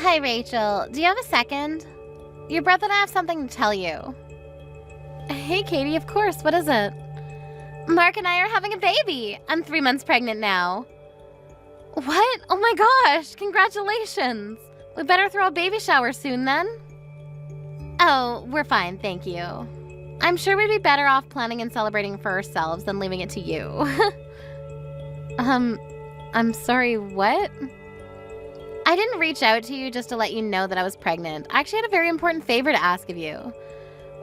Hi, Rachel. Do you have a second? Your brother and I have something to tell you. Hey, Katie, of course. What is it? Mark and I are having a baby. I'm 3 months pregnant now. What? Oh my gosh, congratulations. We better throw a baby shower soon then. Oh, we're fine, thank you. I'm sure we'd be better off planning and celebrating for ourselves than leaving it to you. I'm sorry, what? I didn't reach out to you just to let you know that I was pregnant. I actually had a very important favor to ask of you.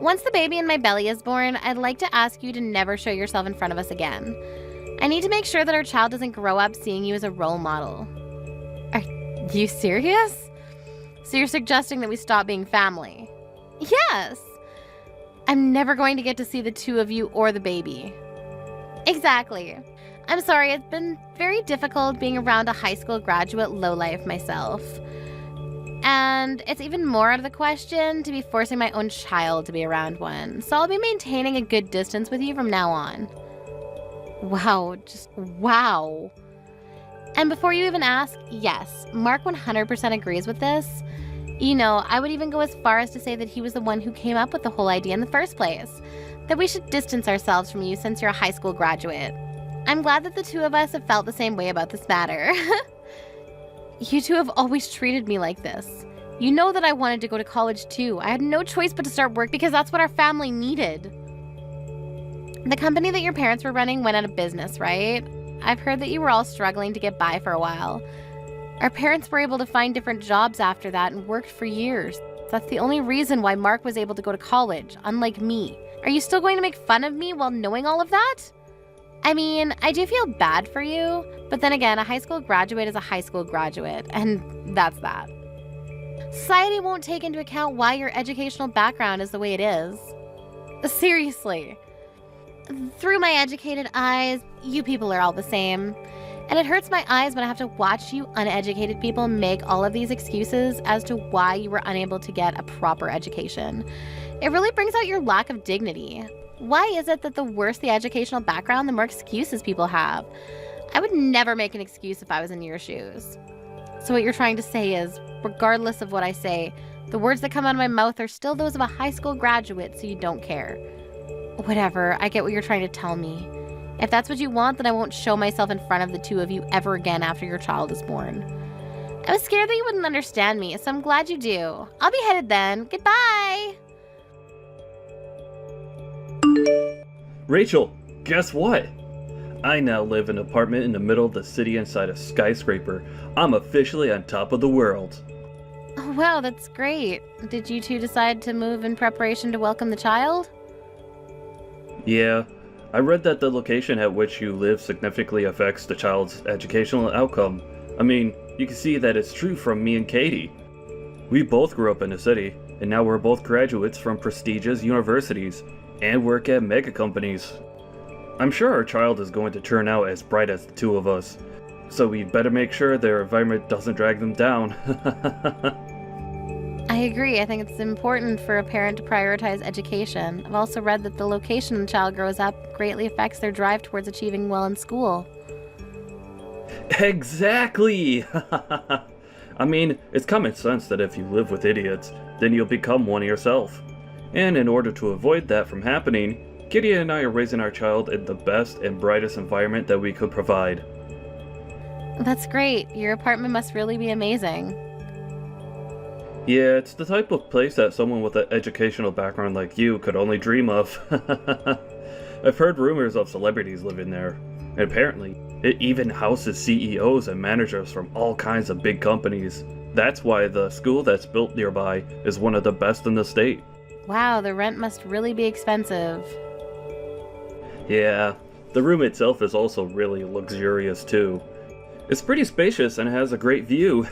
Once the baby in my belly is born, I'd like to ask you to never show yourself in front of us again. I need to make sure that our child doesn't grow up seeing you as a role model. Are you serious? So you're suggesting that we stop being family? Yes. I'm never going to get to see the two of you or the baby. Exactly. I'm sorry, it's been very difficult being around a high school graduate lowlife myself. And it's even more out of the question to be forcing my own child to be around one. So I'll be maintaining a good distance with you from now on. Wow, just wow. And before you even ask, yes, Mark 100% agrees with this. You know, I would even go as far as to say that he was the one who came up with the whole idea in the first place. That we should distance ourselves from you since you're a high school graduate. I'm glad that the two of us have felt the same way about this matter. You two have always treated me like this. You know that I wanted to go to college too. I had no choice but to start work because that's what our family needed. The company that your parents were running went out of business, right? I've heard that you were all struggling to get by for a while. Our parents were able to find different jobs after that and worked for years. That's the only reason why Mark was able to go to college, unlike me. Are you still going to make fun of me while knowing all of that? I mean, I do feel bad for you, but then again, a high school graduate is a high school graduate, and that's that. Society won't take into account why your educational background is the way it is. Seriously. Through my educated eyes, you people are all the same. And it hurts my eyes when I have to watch you uneducated people make all of these excuses as to why you were unable to get a proper education. It really brings out your lack of dignity. Why is it that the worse the educational background, the more excuses people have? I would never make an excuse if I was in your shoes. So what you're trying to say is, regardless of what I say, the words that come out of my mouth are still those of a high school graduate, so you don't care. Whatever, I get what you're trying to tell me. If that's what you want, then I won't show myself in front of the two of you ever again after your child is born. I was scared that you wouldn't understand me, so I'm glad you do. I'll be headed then. Goodbye! Rachel, guess what? I now live in an apartment in the middle of the city inside a skyscraper. I'm officially on top of the world. Oh, wow, that's great. Did you two decide to move in preparation to welcome the child? Yeah, I read that the location at which you live significantly affects the child's educational outcome. I mean, you can see that it's true from me and Katie. We both grew up in the city, and now we're both graduates from prestigious universities, and work at mega companies. I'm sure our child is going to turn out as bright as the two of us, so we better make sure their environment doesn't drag them down. I agree. I think it's important for a parent to prioritize education. I've also read that the location the child grows up greatly affects their drive towards achieving well in school. Exactly! I mean, it's common sense that if you live with idiots, then you'll become one yourself. And in order to avoid that from happening, Kitty and I are raising our child in the best and brightest environment that we could provide. That's great. Your apartment must really be amazing. Yeah, it's the type of place that someone with an educational background like you could only dream of. I've heard rumors of celebrities living there, and apparently, it even houses CEOs and managers from all kinds of big companies. That's why the school that's built nearby is one of the best in the state. Wow, the rent must really be expensive. Yeah, the room itself is also really luxurious too. It's pretty spacious and has a great view.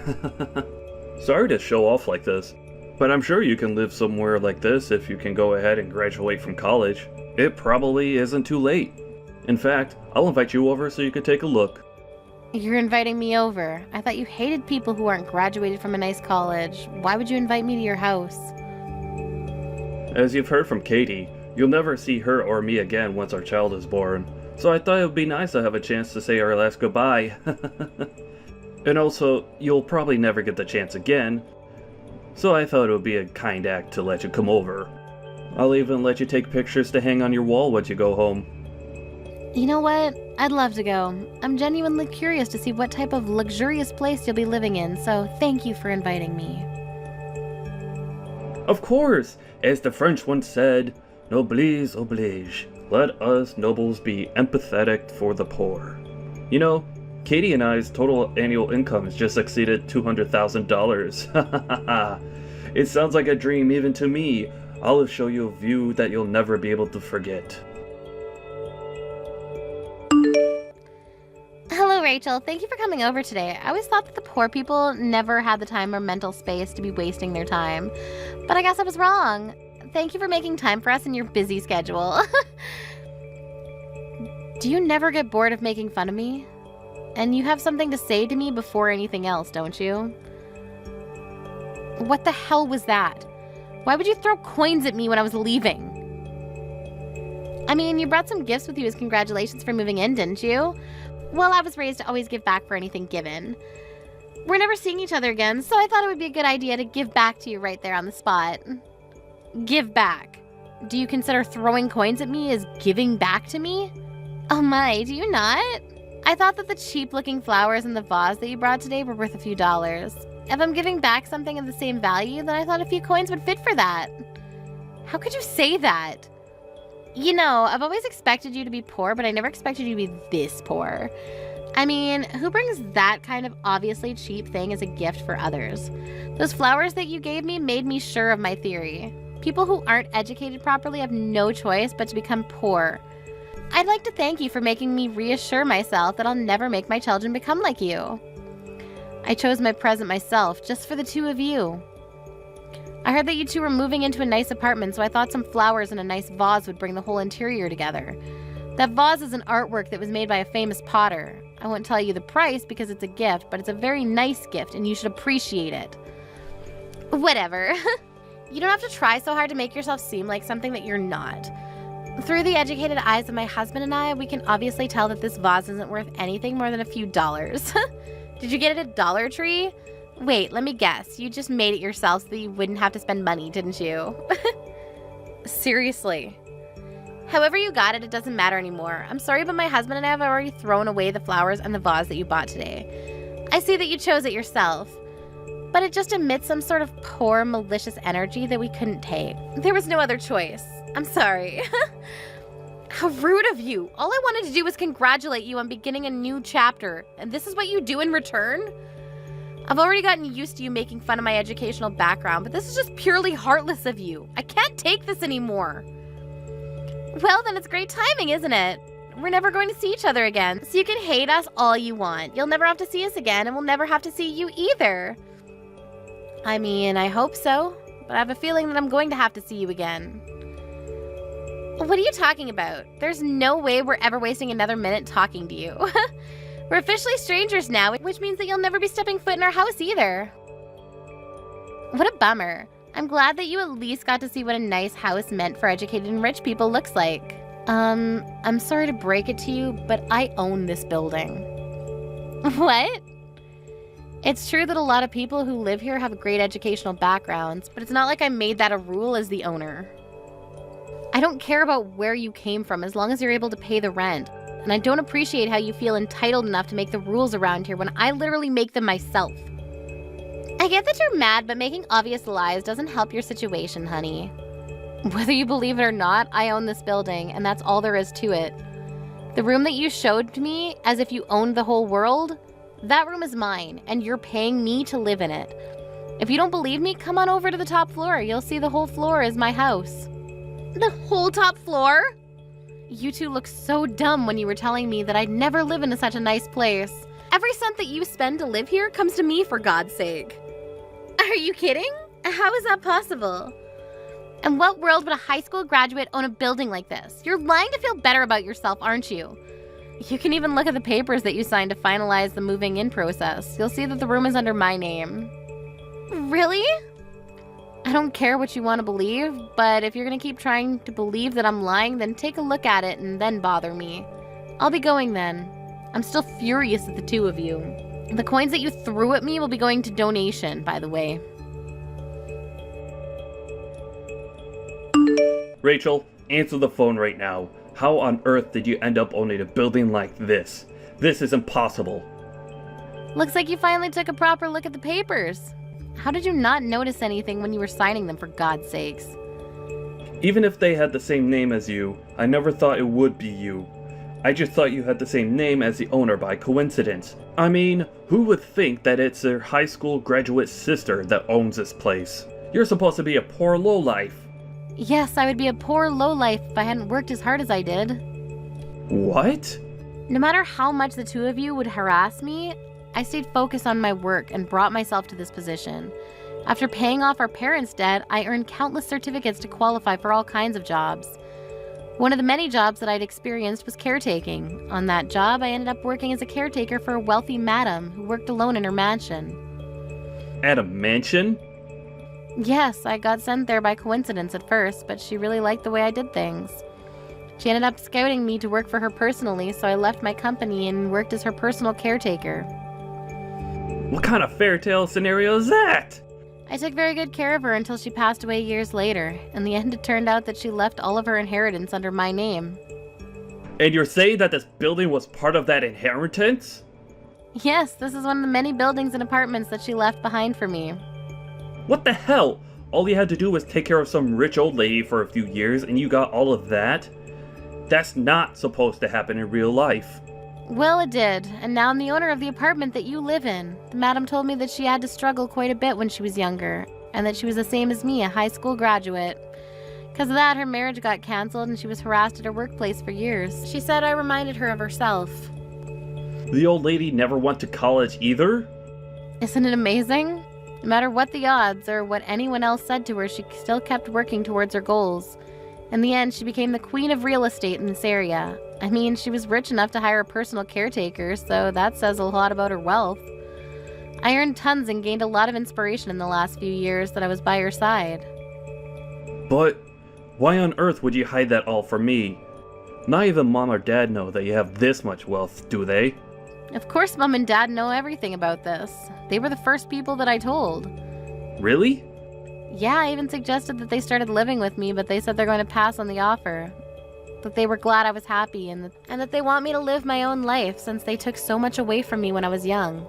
Sorry to show off like this, but I'm sure you can live somewhere like this if you can go ahead and graduate from college. It probably isn't too late. In fact, I'll invite you over so you can take a look. You're inviting me over. I thought you hated people who aren't graduated from a nice college. Why would you invite me to your house? As you've heard from Katie, you'll never see her or me again once our child is born, so I thought it would be nice to have a chance to say our last goodbye. And also, you'll probably never get the chance again, so I thought it would be a kind act to let you come over. I'll even let you take pictures to hang on your wall once you go home. You know what? I'd love to go. I'm genuinely curious to see what type of luxurious place you'll be living in, so thank you for inviting me. Of course! As the French once said, noblesse oblige. Let us nobles be empathetic for the poor. You know, Katie and I's total annual income has just exceeded $200,000. It sounds like a dream even to me. I'll show you a view that you'll never be able to forget. Hello, Rachel. Thank you for coming over today. I always thought that the poor people never had the time or mental space to be wasting their time. But I guess I was wrong. Thank you for making time for us in your busy schedule. Do you never get bored of making fun of me? And you have something to say to me before anything else, don't you? What the hell was that? Why would you throw coins at me when I was leaving? I mean, you brought some gifts with you as congratulations for moving in, didn't you? Well, I was raised to always give back for anything given. We're never seeing each other again, so I thought it would be a good idea to give back to you right there on the spot. Give back? Do you consider throwing coins at me as giving back to me? Oh my, do you not? I thought that the cheap-looking flowers in the vase that you brought today were worth a few dollars. If I'm giving back something of the same value, then I thought a few coins would fit for that. How could you say that? You know, I've always expected you to be poor, but I never expected you to be this poor. I mean, who brings that kind of obviously cheap thing as a gift for others? Those flowers that you gave me made me sure of my theory. People who aren't educated properly have no choice but to become poor. I'd like to thank you for making me reassure myself that I'll never make my children become like you. I chose my present myself, just for the two of you. I heard that you two were moving into a nice apartment, so I thought some flowers and a nice vase would bring the whole interior together. That vase is an artwork that was made by a famous potter. I won't tell you the price because it's a gift, but it's a very nice gift and you should appreciate it. Whatever. You don't have to try so hard to make yourself seem like something that you're not. Through the educated eyes of my husband and I, we can obviously tell that this vase isn't worth anything more than a few dollars. Did you get it at Dollar Tree? Wait, let me guess. You just made it yourself so that you wouldn't have to spend money, didn't you? Seriously. However you got it, it doesn't matter anymore. I'm sorry, but my husband and I have already thrown away the flowers and the vase that you bought today. I see that you chose it yourself, but it just emits some sort of poor, malicious energy that we couldn't take. There was no other choice. I'm sorry. How rude of you. All I wanted to do was congratulate you on beginning a new chapter, and this is what you do in return? I've already gotten used to you making fun of my educational background, but this is just purely heartless of you. I can't take this anymore. Well, then it's great timing, isn't it? We're never going to see each other again, so you can hate us all you want. You'll never have to see us again, and we'll never have to see you either. I mean, I hope so, but I have a feeling that I'm going to have to see you again. What are you talking about? There's no way we're ever wasting another minute talking to you. We're officially strangers now, which means that you'll never be stepping foot in our house either. What a bummer. I'm glad that you at least got to see what a nice house meant for educated and rich people looks like. I'm sorry to break it to you, but I own this building. What? It's true that a lot of people who live here have great educational backgrounds, but it's not like I made that a rule as the owner. I don't care about where you came from as long as you're able to pay the rent. And I don't appreciate how you feel entitled enough to make the rules around here when I literally make them myself. I get that you're mad, but making obvious lies doesn't help your situation, honey. Whether you believe it or not, I own this building, and that's all there is to it. The room that you showed me as if you owned the whole world, that room is mine, and you're paying me to live in it. If you don't believe me, come on over to the top floor. You'll see the whole floor is my house. The whole top floor? You two looked so dumb when you were telling me that I'd never live in such a nice place. Every cent that you spend to live here comes to me, for God's sake. Are you kidding? How is that possible? In what world would a high school graduate own a building like this? You're lying to feel better about yourself, aren't you? You can even look at the papers that you signed to finalize the moving in process. You'll see that the room is under my name. Really? I don't care what you want to believe, but if you're going to keep trying to believe that I'm lying, then take a look at it and then bother me. I'll be going then. I'm still furious at the two of you. The coins that you threw at me will be going to donation, by the way. Rachel, answer the phone right now. How on earth did you end up owning a building like this? This is impossible. Looks like you finally took a proper look at the papers. How did you not notice anything when you were signing them, for God's sakes? Even if they had the same name as you, I never thought it would be you. I just thought you had the same name as the owner by coincidence. I mean, who would think that it's their high school graduate sister that owns this place? You're supposed to be a poor lowlife. Yes, I would be a poor lowlife if I hadn't worked as hard as I did. What? No matter how much the two of you would harass me, I stayed focused on my work and brought myself to this position. After paying off our parents' debt, I earned countless certificates to qualify for all kinds of jobs. One of the many jobs that I'd experienced was caretaking. On that job, I ended up working as a caretaker for a wealthy madam who worked alone in her mansion. At a mansion? Yes, I got sent there by coincidence at first, but she really liked the way I did things. She ended up scouting me to work for her personally, so I left my company and worked as her personal caretaker. What kind of fairy tale scenario is that? I took very good care of her until she passed away years later. In the end, it turned out that she left all of her inheritance under my name. And you're saying that this building was part of that inheritance? Yes, this is one of the many buildings and apartments that she left behind for me. What the hell? All you had to do was take care of some rich old lady for a few years and you got all of that? That's not supposed to happen in real life. Well, it did, and now I'm the owner of the apartment that you live in. The madam told me that she had to struggle quite a bit when she was younger, and that she was the same as me, a high school graduate. Because of that, her marriage got canceled and she was harassed at her workplace for years. She said I reminded her of herself. The old lady never went to college either? Isn't it amazing? No matter what the odds or what anyone else said to her, she still kept working towards her goals. In the end, she became the queen of real estate in this area. I mean, she was rich enough to hire a personal caretaker, so that says a lot about her wealth. I earned tons and gained a lot of inspiration in the last few years that I was by her side. But why on earth would you hide that all from me? Not even Mom or Dad know that you have this much wealth, do they? Of course Mom and Dad know everything about this. They were the first people that I told. Really? Yeah, I even suggested that they started living with me, but they said they're going to pass on the offer. That they were glad I was happy and that they want me to live my own life since they took so much away from me when I was young.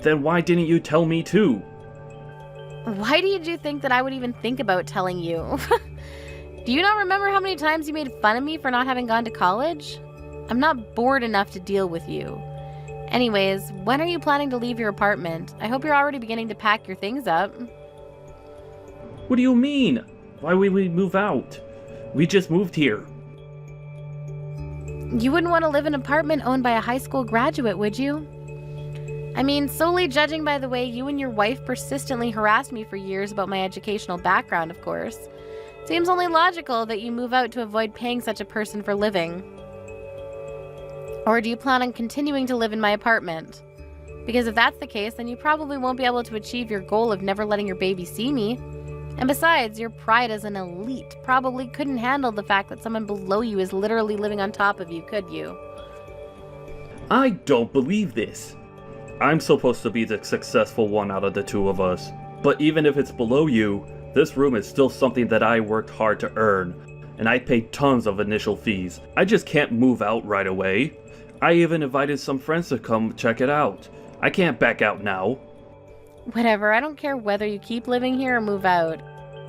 Then why didn't you tell me too? Why did you think that I would even think about telling you? Do you not remember how many times you made fun of me for not having gone to college? I'm not bored enough to deal with you. Anyways, when are you planning to leave your apartment? I hope you're already beginning to pack your things up. What do you mean? Why would we move out? We just moved here. You wouldn't want to live in an apartment owned by a high school graduate, would you? I mean, solely judging by the way you and your wife persistently harassed me for years about my educational background, of course. Seems only logical that you move out to avoid paying such a person for living. Or do you plan on continuing to live in my apartment? Because if that's the case, then you probably won't be able to achieve your goal of never letting your baby see me. And besides, your pride as an elite probably couldn't handle the fact that someone below you is literally living on top of you, could you? I don't believe this. I'm supposed to be the successful one out of the two of us. But even if it's below you, this room is still something that I worked hard to earn. And I paid tons of initial fees. I just can't move out right away. I even invited some friends to come check it out. I can't back out now. Whatever, I don't care whether you keep living here or move out.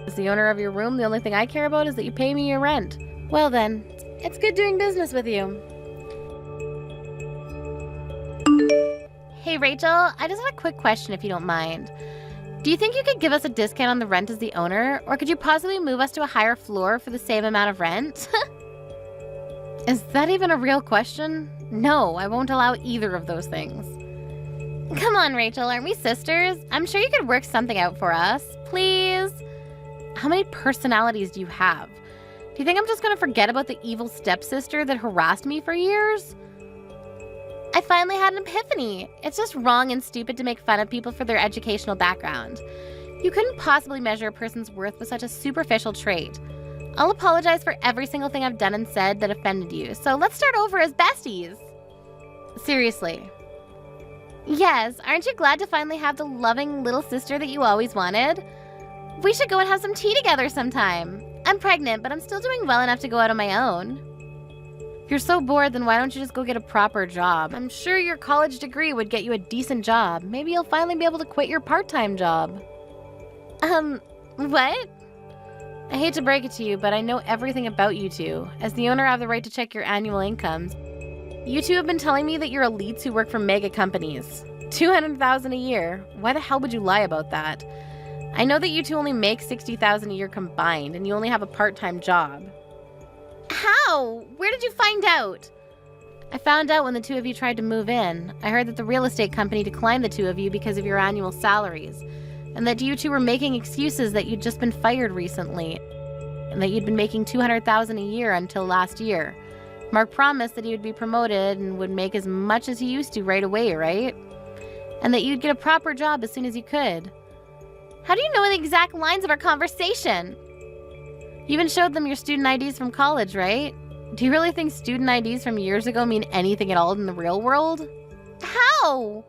As the owner of your room, the only thing I care about is that you pay me your rent. Well then, it's good doing business with you. Hey Rachel, I just had a quick question if you don't mind. Do you think you could give us a discount on the rent as the owner, or could you possibly move us to a higher floor for the same amount of rent? Is that even a real question? No, I won't allow either of those things. Come on, Rachel, aren't we sisters? I'm sure you could work something out for us. Please? How many personalities do you have? Do you think I'm just going to forget about the evil stepsister that harassed me for years? I finally had an epiphany. It's just wrong and stupid to make fun of people for their educational background. You couldn't possibly measure a person's worth with such a superficial trait. I'll apologize for every single thing I've done and said that offended you, so let's start over as besties. Seriously. Yes, aren't you glad to finally have the loving little sister that you always wanted? We should go and have some tea together sometime. I'm pregnant, but I'm still doing well enough to go out on my own. If you're so bored, then why don't you just go get a proper job? I'm sure your college degree would get you a decent job. Maybe you'll finally be able to quit your part-time job. What? I hate to break it to you, but I know everything about you two. As the owner, I have the right to check your annual incomes. You two have been telling me that you're elites who work for mega companies. $200,000 a year. Why the hell would you lie about that? I know that you two only make $60,000 a year combined, and you only have a part-time job. How? Where did you find out? I found out when the two of you tried to move in. I heard that the real estate company declined the two of you because of your annual salaries, and that you two were making excuses that you'd just been fired recently, and that you'd been making $200,000 a year until last year. Mark promised that he would be promoted and would make as much as he used to right away, right? And that you'd get a proper job as soon as you could. How do you know the exact lines of our conversation? You even showed them your student IDs from college, right? Do you really think student IDs from years ago mean anything at all in the real world? How?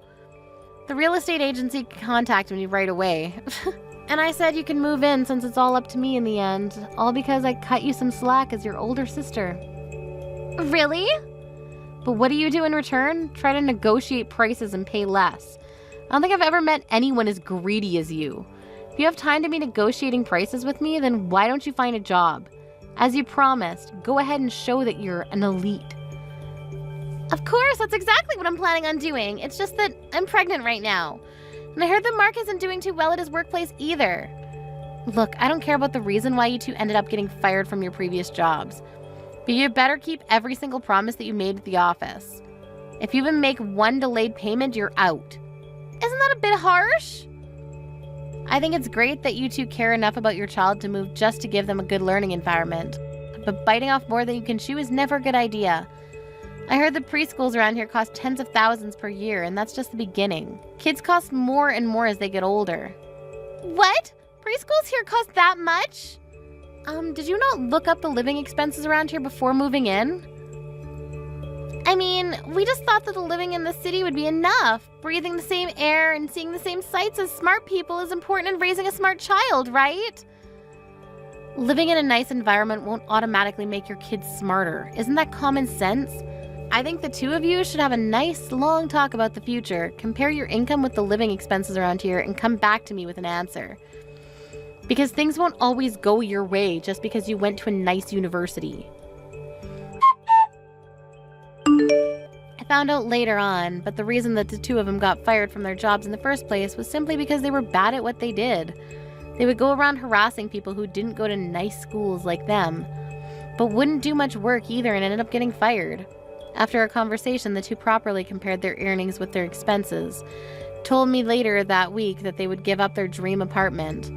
The real estate agency contacted me right away. And I said you can move in since it's all up to me in the end. All because I cut you some slack as your older sister. Really? But what do you do in return? Try to negotiate prices and pay less. I don't think I've ever met anyone as greedy as you. If you have time to be negotiating prices with me, then why don't you find a job? As you promised, go ahead and show that you're an elite. Of course, that's exactly what I'm planning on doing. It's just that I'm pregnant right now. And I heard that Mark isn't doing too well at his workplace either. Look, I don't care about the reason why you two ended up getting fired from your previous jobs. But you better keep every single promise that you made at the office. If you even make one delayed payment, you're out. Isn't that a bit harsh? I think it's great that you two care enough about your child to move just to give them a good learning environment. But biting off more than you can chew is never a good idea. I heard the preschools around here cost tens of thousands per year, and that's just the beginning. Kids cost more and more as they get older. What? Preschools here cost that much? Did you not look up the living expenses around here before moving in? I mean, we just thought that the living in the city would be enough. Breathing the same air and seeing the same sights as smart people is important in raising a smart child, right? Living in a nice environment won't automatically make your kids smarter. Isn't that common sense? I think the two of you should have a nice, long talk about the future. Compare your income with the living expenses around here and come back to me with an answer. Because things won't always go your way just because you went to a nice university. I found out later on, but the reason that the two of them got fired from their jobs in the first place was simply because they were bad at what they did. They would go around harassing people who didn't go to nice schools like them, but wouldn't do much work either and ended up getting fired. After a conversation, the two properly compared their earnings with their expenses. Told me later that week that they would give up their dream apartment.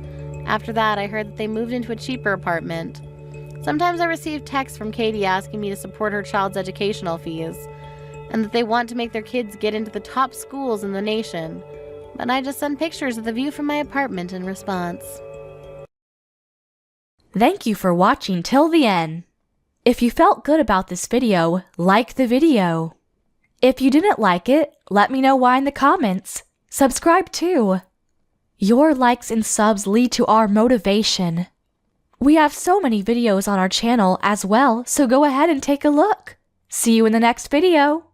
After that, I heard that they moved into a cheaper apartment. Sometimes I receive texts from Katie asking me to support her child's educational fees, and that they want to make their kids get into the top schools in the nation. But I just send pictures of the view from my apartment in response. Thank you for watching till the end. If you felt good about this video, like the video. If you didn't like it, let me know why in the comments. Subscribe too. Your likes and subs lead to our motivation. We have so many videos on our channel as well, so go ahead and take a look. See you in the next video.